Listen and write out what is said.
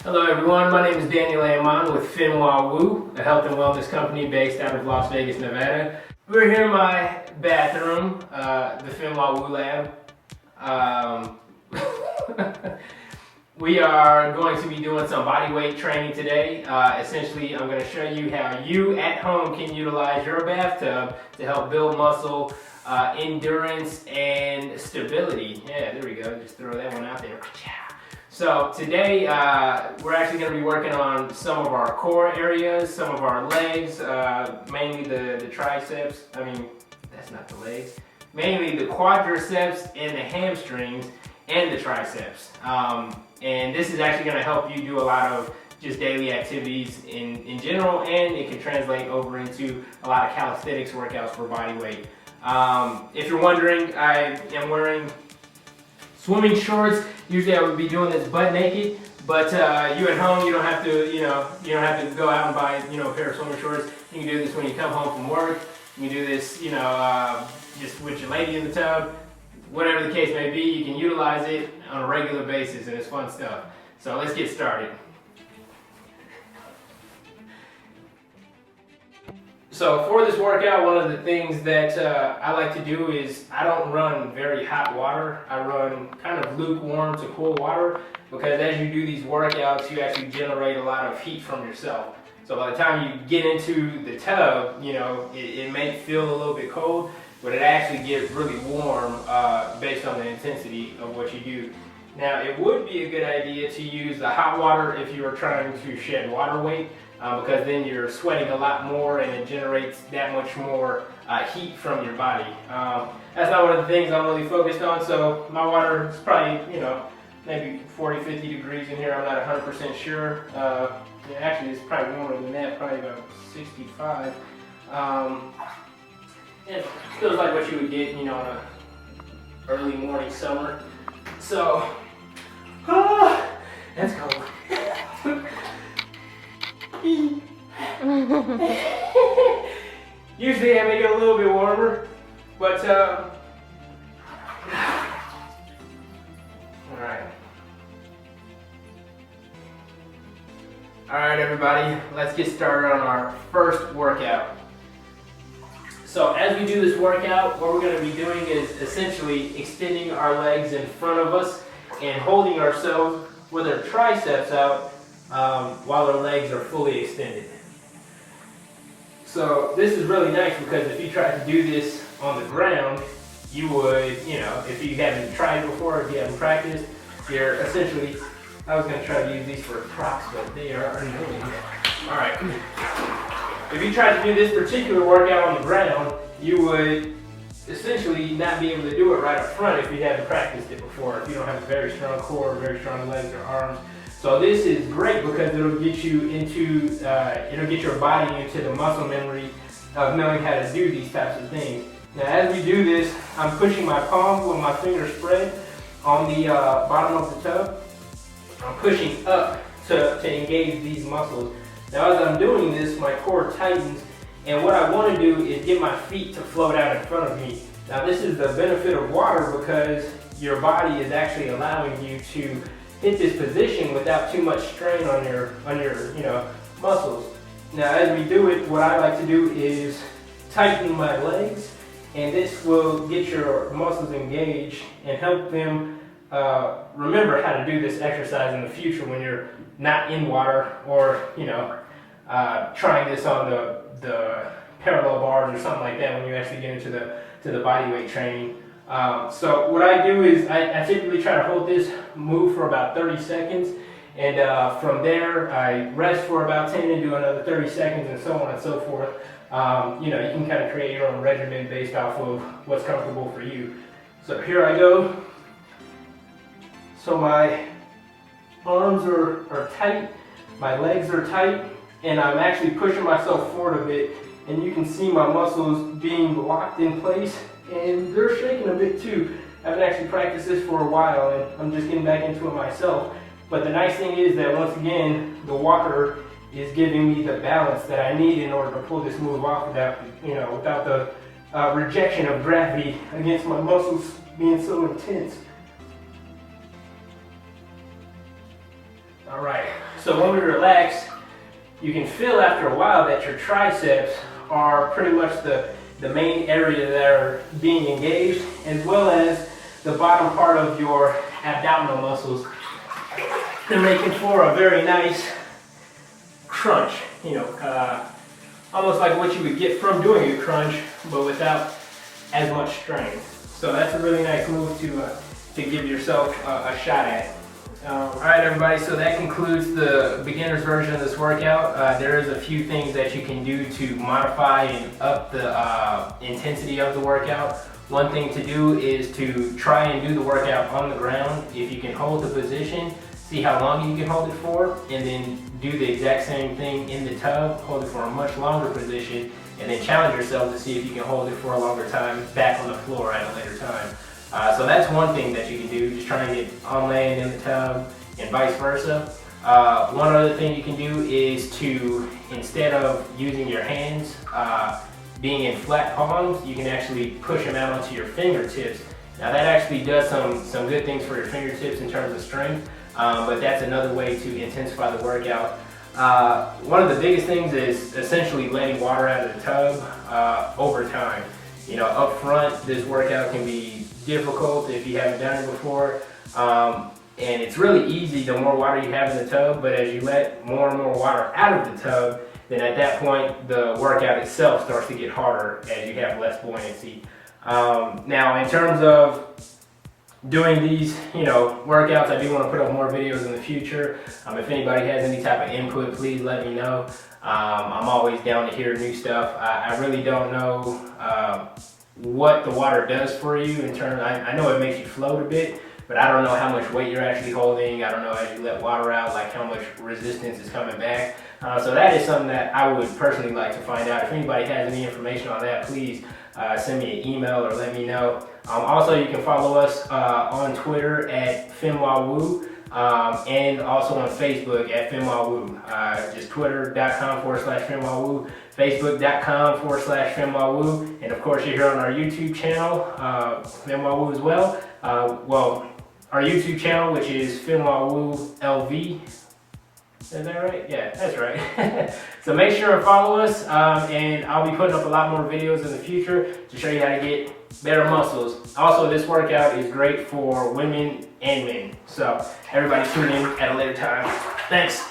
Hello everyone, my name is Daniel LeaMon with Fem Wa Woo, a health and wellness company based out of Las Vegas, Nevada. We're here in my bathroom, the Fem Wa Woo lab. We are going to be doing some body weight training today. Essentially, I'm going to show you how you at home can utilize your bathtub to help build muscle, endurance, and stability. Yeah, there we go. Just throw that one out there. So today, we're actually going to be working on some of our core areas, some of our legs, mainly the triceps. I mean, that's not the legs. Mainly the quadriceps and the hamstrings and the triceps. And this is actually going to help you do a lot of just daily activities in general, and it can translate over into a lot of calisthenics workouts for body weight. If you're wondering, I am wearing swimming shorts. Usually I would be doing this butt naked, but you at home, you don't have to, you don't have to go out and buy, a pair of swimming shorts. You can do this when you come home from work. You can do this, just with your lady in the tub. Whatever the case may be, you can utilize it on a regular basis, and it's fun stuff. So let's get started. So for this workout, one of the things that I like to do is I don't run very hot water. I run kind of lukewarm to cool water, because as you do these workouts, you actually generate a lot of heat from yourself. So by the time you get into the tub, it may feel a little bit cold, but it actually gets really warm based on the intensity of what you do. Now, it would be a good idea to use the hot water if you are trying to shed water weight, because then you're sweating a lot more and it generates that much more heat from your body. That's not one of the things I'm really focused on, so my water is probably, maybe 40, 50 degrees in here. I'm not 100% sure. Actually, it's probably warmer than that, probably about 65. It feels like what you would get, on a early morning summer. So, that's cold. Usually I make it a little bit warmer, but all right, everybody, let's get started on our first workout. So as we do this workout, what we're going to be doing is essentially extending our legs in front of us and holding ourselves with our triceps out while our legs are fully extended. So this is really nice, because if you try to do this on the ground, you would, if you haven't tried before, if you haven't practiced, you're essentially, I was going to try to use these for props, but they are annoying. All right. If you tried to do this particular workout on the ground, you would essentially not be able to do it right up front if you haven't practiced it before, if you don't have a very strong core, very strong legs or arms. So this is great because it'll get you into, it'll get your body into the muscle memory of knowing how to do these types of things. Now as we do this, I'm pushing my palm with my fingers spread on the bottom of the tub. I'm pushing up to engage these muscles. Now as I'm doing this, my core tightens, and what I want to do is get my feet to float out in front of me. Now this is the benefit of water, because your body is actually allowing you to hit this position without too much strain on your muscles. Now as we do it, what I like to do is tighten my legs, and this will get your muscles engaged and help them remember how to do this exercise in the future when you're not in water, or trying this on the parallel bars or something like that when you actually get into the body weight training. So what I do is I typically try to hold this move for about 30 seconds, and from there I rest for about 10 and do another 30 seconds, and so on and so forth. You can kind of create your own regimen based off of what's comfortable for you. So here I go. So my arms are tight, my legs are tight, and I'm actually pushing myself forward a bit, and you can see my muscles being locked in place, and they're shaking a bit too. I haven't actually practiced this for a while, and I'm just getting back into it myself. But the nice thing is that, once again, the water is giving me the balance that I need in order to pull this move off without the rejection of gravity against my muscles being so intense. All right, So when we relax, you can feel after a while that your triceps are pretty much the main area that are being engaged, as well as the bottom part of your abdominal muscles. They're making for a very nice crunch, you know, almost like what you would get from doing a crunch, but without as much strength. So that's a really nice move to give yourself a shot at. Alright everybody, so that concludes the beginner's version of this workout. There is a few things that you can do to modify and up the intensity of the workout. One thing to do is to try and do the workout on the ground. If you can hold the position, see how long you can hold it for, and then do the exact same thing in the tub, hold it for a much longer position, and then challenge yourself to see if you can hold it for a longer time back on the floor at a later time. So that's one thing that you can do, just try and get on land in the tub and vice versa. One other thing you can do is to, instead of using your hands being in flat palms, you can actually push them out onto your fingertips. Now that actually does some good things for your fingertips in terms of strength, but that's another way to intensify the workout. One of the biggest things is essentially letting water out of the tub over time. You know, up front, this workout can be difficult if you haven't done it before, and it's really easy the more water you have in the tub, but as you let more and more water out of the tub, then at that point the workout itself starts to get harder as you have less buoyancy. Now in terms of doing these, you know, workouts, I do want to put up more videos in the future. If anybody has any type of input, please let me know. I'm always down to hear new stuff. I really don't know what the water does for you in terms, I know it makes you float a bit, but I don't know how much weight you're actually holding. I don't know as you let water out, like how much resistance is coming back. So that is something that I would personally like to find out. If anybody has any information on that, please send me an email or let me know. Also, you can follow us on Twitter at FemWaWoo. And also on Facebook at FemWaWoo. Just twitter.com/FemWaWoo, Facebook.com/FemWaWoo, and of course you're here on our YouTube channel, FemWaWoo as well. Well, our YouTube channel, which is FemWaWoo LV. Is that right? Yeah, that's right. So make sure to follow us, and I'll be putting up a lot more videos in the future to show you how to get better muscles. Also, this workout is great for women and men. So everybody tune in at a later time. Thanks.